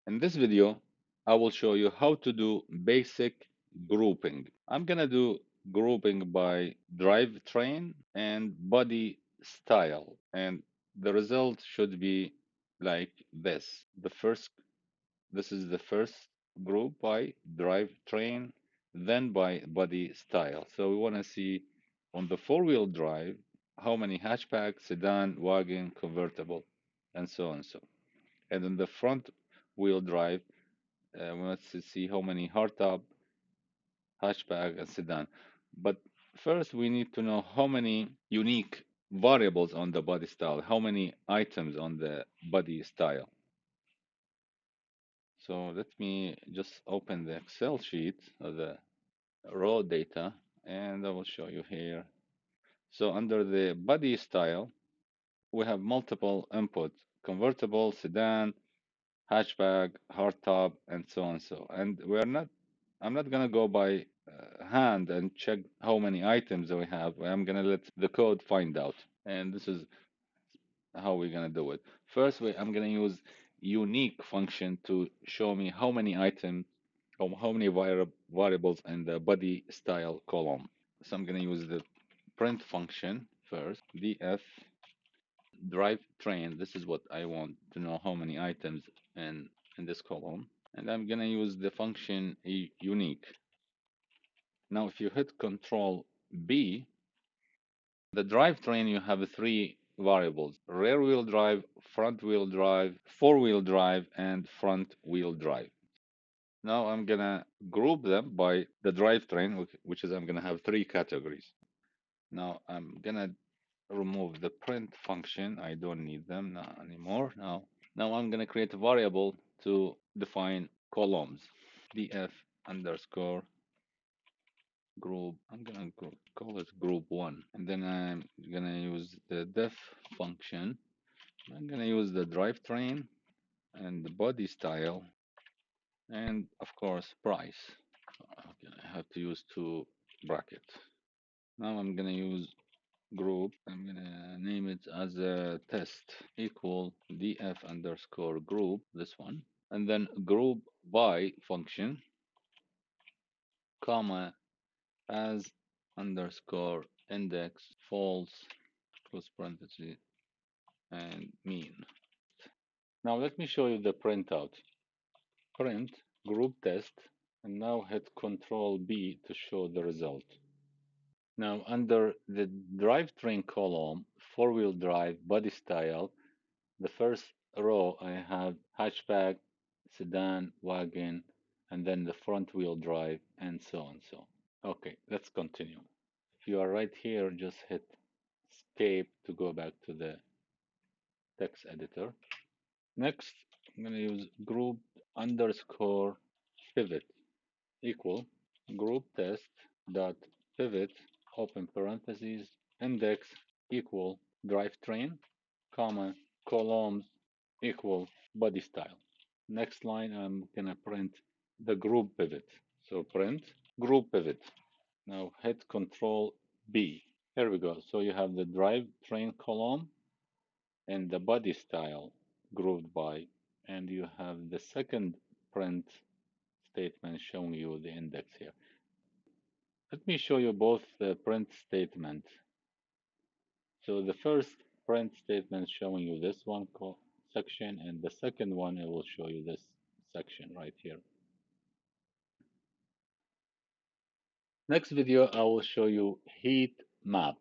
In this video, I will show you how to do basic grouping. I'm gonna do grouping by drivetrain and body style, and the result should be like this. This is the first group by drivetrain, then by body style. So we want to see on the four-wheel drive how many hatchback, sedan, wagon, convertible, and so on and so. And in the front wheel drive, we want to see how many hardtop, hatchback, and sedan. But first, we need to know how many unique variables on the body style, how many items on the body style. So let me just open the Excel sheet of the raw data and I will show you here. So under the body style, we have multiple inputs, convertible, sedan, hatchback, hardtop, and so on. So, and I'm not gonna go by hand and check how many items we have. I'm gonna let the code find out. And this is how we're gonna do it. First, I'm gonna use unique function to show me how many items, or how many variables in the body style column. So I'm gonna use the print function first, df drivetrain. This is what I want to know how many items in this column. And I'm gonna use the function unique. Now, if you hit Control B, the drivetrain, you have three variables: rear wheel drive, front wheel drive, four wheel drive, and front wheel drive. Now I'm gonna group them by the drivetrain, which is I'm gonna have three categories. Now I'm gonna remove the print function. I don't need them now anymore. Now I'm gonna create a variable to define columns. df underscore group. I'm gonna call it group one, and then I'm gonna use the def function. I'm gonna use the drivetrain and the body style, and of course price. Okay, I have to use two brackets. Now I'm gonna use group. I'm gonna name it as a test equal df underscore group, this one, and then group by function, comma, as underscore index false, close parenthesis, and mean. Now let me show you the printout. Print group test, and now hit Control B to show the result. Now under the drivetrain column, four-wheel drive, body style, the first row I have hatchback, sedan, wagon, and then the front wheel drive, and so on. So, okay, let's continue. If you are right here, just hit escape to go back to the text editor. Next, I'm going to use group underscore pivot equal group test dot pivot open parentheses index equal drivetrain comma columns equal body style. Next line, I'm gonna print the group pivot. So print group pivot. Now hit Control B. Here we go. So you have the drivetrain column and the body style grouped by, and you have the second print statement showing you the index here. Let me show you both the print statement. So the first print statement showing you this one section, and the second one it will show you this section right here. Next video I will show you heat map.